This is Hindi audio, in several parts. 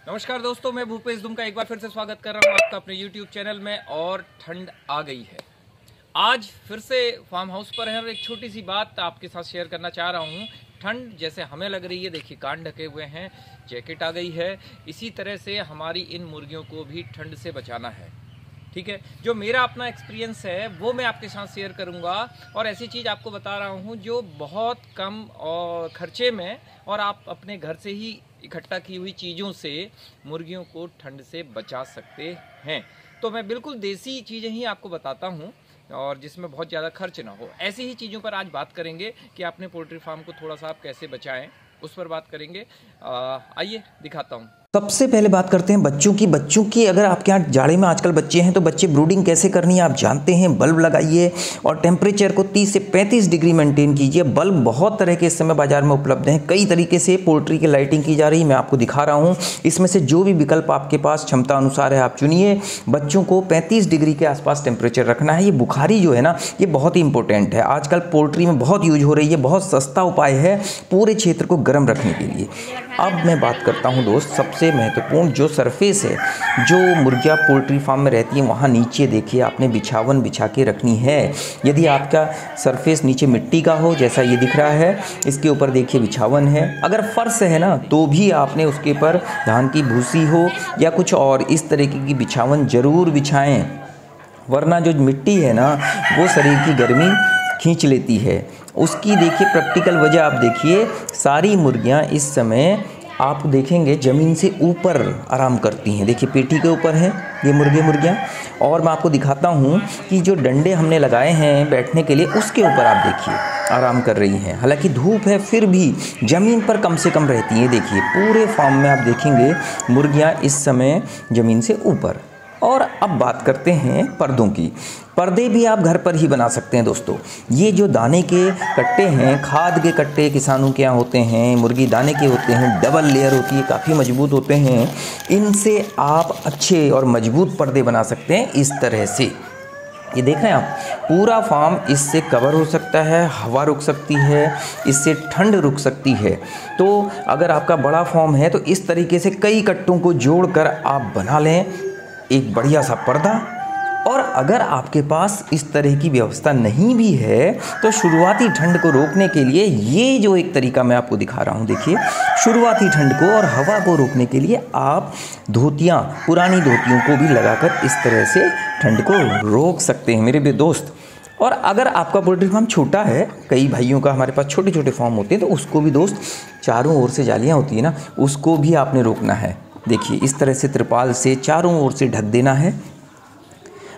नमस्कार दोस्तों, मैं भूपेश दुम का एक बार फिर से स्वागत कर रहा हूं आपका अपने YouTube चैनल में। और ठंड आ गई है, आज फिर से फार्म हाउस पर है और एक छोटी सी बात आपके साथ शेयर करना चाह रहा हूं। ठंड जैसे हमें लग रही है, देखिए कान ढके हुए हैं, जैकेट आ गई है, इसी तरह से हमारी इन मुर्गियों को भी ठंड से बचाना है। ठीक है, जो मेरा अपना एक्सपीरियंस है वो मैं आपके साथ शेयर करूंगा और ऐसी चीज़ आपको बता रहा हूं जो बहुत कम और खर्चे में और आप अपने घर से ही इकट्ठा की हुई चीज़ों से मुर्गियों को ठंड से बचा सकते हैं। तो मैं बिल्कुल देसी चीज़ें ही आपको बताता हूं और जिसमें बहुत ज़्यादा खर्च ना हो। ऐसी ही चीज़ों पर आज बात करेंगे कि अपने पोल्ट्री फार्म को थोड़ा सा आप कैसे बचाएं, उस पर बात करेंगे। आइए दिखाता हूं। सबसे पहले बात करते हैं बच्चों की अगर आपके यहाँ जाड़े में आजकल बच्चे हैं तो बच्चे ब्रूडिंग कैसे करनी है आप जानते हैं। बल्ब लगाइए और टेम्परेचर को 30 से 35 डिग्री मेंटेन कीजिए। बल्ब बहुत तरह के इस समय बाजार में उपलब्ध हैं, कई तरीके से पोल्ट्री की लाइटिंग की जा रही है, मैं आपको दिखा रहा हूँ। इसमें से जो भी विकल्प आपके पास क्षमता अनुसार है आप चुनिए। बच्चों को 35 डिग्री के आसपास टेम्परेचर रखना है। ये बुखारी जो है ना, ये बहुत ही इंपॉर्टेंट है, आजकल पोल्ट्री में बहुत यूज हो रही है, बहुत सस्ता उपाय है पूरे क्षेत्र को गर्म रखने के लिए। अब मैं बात करता हूँ दोस्त, सबसे महत्वपूर्ण जो सरफेस है, जो मुर्गियाँ पोल्ट्री फार्म में रहती हैं वहाँ नीचे देखिए आपने बिछावन बिछा के रखनी है। यदि आपका सरफेस नीचे मिट्टी का हो जैसा ये दिख रहा है, इसके ऊपर देखिए बिछावन है। अगर फर्श है ना तो भी आपने उसके ऊपर धान की भूसी हो या कुछ और इस तरीके की बिछावन जरूर बिछाएं, वरना जो मिट्टी है ना वो शरीर की गर्मी खींच लेती है। उसकी देखिए प्रैक्टिकल वजह आप देखिए, सारी मुर्गियां इस समय आप देखेंगे ज़मीन से ऊपर आराम करती हैं। देखिए पेटी के ऊपर हैं ये मुर्गियां। और मैं आपको दिखाता हूँ कि जो डंडे हमने लगाए हैं बैठने के लिए उसके ऊपर आप देखिए आराम कर रही हैं। हालांकि धूप है फिर भी ज़मीन पर कम से कम रहती हैं। देखिए पूरे फार्म में आप देखेंगे मुर्गियाँ इस समय ज़मीन से ऊपर। और अब बात करते हैं पर्दों की। पर्दे भी आप घर पर ही बना सकते हैं दोस्तों। ये जो दाने के कट्टे हैं, खाद के कट्टे किसानों के यहाँ होते हैं, मुर्गी दाने के होते हैं, डबल लेयर होती है, काफ़ी मजबूत होते हैं। इनसे आप अच्छे और मजबूत पर्दे बना सकते हैं इस तरह से। ये देख रहे हैं आप, पूरा फार्म इससे कवर हो सकता है, हवा रुक सकती है, इससे ठंड रुक सकती है। तो अगर आपका बड़ा फार्म है तो इस तरीके से कई कट्टों को जोड़कर आप बना लें एक बढ़िया सा पर्दा। और अगर आपके पास इस तरह की व्यवस्था नहीं भी है तो शुरुआती ठंड को रोकने के लिए ये जो एक तरीका मैं आपको दिखा रहा हूँ, देखिए शुरुआती ठंड को और हवा को रोकने के लिए आप धोतियाँ, पुरानी धोतियों को भी लगाकर इस तरह से ठंड को रोक सकते हैं मेरे दोस्त। और अगर आपका पोल्ट्री फार्म छोटा है, कई भाइयों का हमारे पास छोटे छोटे फार्म होते हैं, तो उसको भी दोस्त चारों ओर से जालियाँ होती है ना, उसको भी आपने रोकना है। देखिए इस तरह से त्रिपाल से चारों ओर से ढक देना है।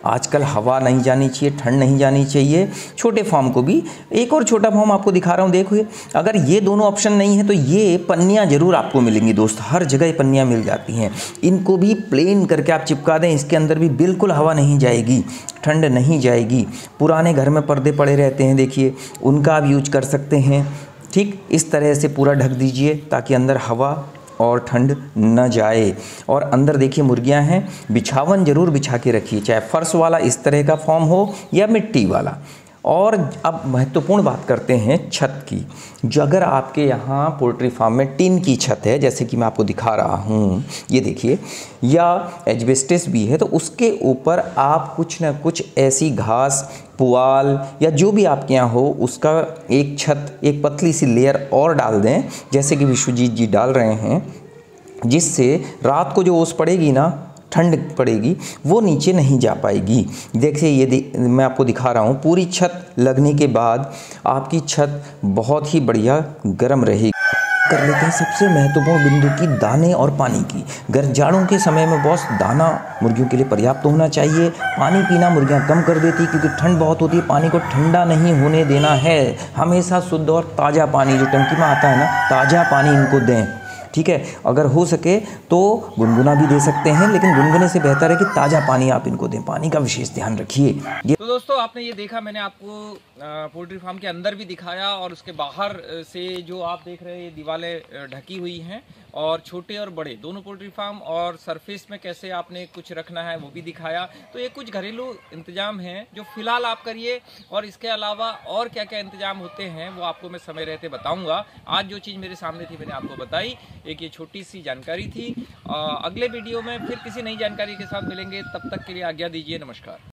आजकल हवा नहीं जानी चाहिए, ठंड नहीं जानी चाहिए। छोटे फार्म को भी, एक और छोटा फार्म आपको दिखा रहा हूँ, देखिए अगर ये दोनों ऑप्शन नहीं है तो ये पन्नियाँ ज़रूर आपको मिलेंगी दोस्त, हर जगह ये पन्नियाँ मिल जाती हैं। इनको भी प्लेन करके आप चिपका दें, इसके अंदर भी बिल्कुल हवा नहीं जाएगी, ठंड नहीं जाएगी। पुराने घर में पर्दे पड़े रहते हैं, देखिए उनका आप यूज कर सकते हैं। ठीक इस तरह से पूरा ढक दीजिए ताकि अंदर हवा और ठंड न जाए। और अंदर देखिए मुर्गियां हैं, बिछावन जरूर बिछा के रखिए, चाहे फर्श वाला इस तरह का फॉर्म हो या मिट्टी वाला। और अब महत्वपूर्ण बात करते हैं छत की। जो अगर आपके यहाँ पोल्ट्री फार्म में टिन की छत है, जैसे कि मैं आपको दिखा रहा हूँ, ये देखिए, या एस्बेस्टस भी है, तो उसके ऊपर आप कुछ ना कुछ ऐसी घास, पुआल या जो भी आपके यहाँ हो उसका एक छत, एक पतली सी लेयर और डाल दें, जैसे कि विश्वजीत जी डाल रहे हैं, जिससे रात को जो ओस पड़ेगी ना, ठंड पड़ेगी, वो नीचे नहीं जा पाएगी। देखिए ये मैं आपको दिखा रहा हूँ, पूरी छत लगने के बाद आपकी छत बहुत ही बढ़िया गर्म रहेगी। कर लेते हैं सबसे महत्वपूर्ण बिंदु की, दाने और पानी की। जाड़ों के समय में बॉस दाना मुर्गियों के लिए पर्याप्त होना चाहिए। पानी पीना मुर्गियां कम कर देती क्योंकि ठंड बहुत होती है। पानी को ठंडा नहीं होने देना है, हमेशा शुद्ध और ताज़ा पानी जो टंकी में आता है ना, ताज़ा पानी इनको दें। ठीक है, अगर हो सके तो गुनगुना भी दे सकते हैं, लेकिन गुनगुने से बेहतर है कि ताज़ा पानी आप इनको दें। पानी का विशेष ध्यान रखिए। तो दोस्तों आपने ये देखा, मैंने आपको पोल्ट्री फार्म के अंदर भी दिखाया और उसके बाहर से जो आप देख रहे हैं ये दीवारें ढकी हुई हैं, और छोटे और बड़े दोनों पोल्ट्री फार्म और सरफेस में कैसे आपने कुछ रखना है वो भी दिखाया। तो ये कुछ घरेलू इंतजाम हैं जो फिलहाल आप करिए, और इसके अलावा और क्या क्या इंतजाम होते हैं वो आपको मैं समय रहते बताऊंगा। आज जो चीज़ मेरे सामने थी मैंने आपको बताई। एक ये छोटी सी जानकारी थी। अगले वीडियो में फिर किसी नई जानकारी के साथ मिलेंगे, तब तक के लिए आज्ञा दीजिए। नमस्कार।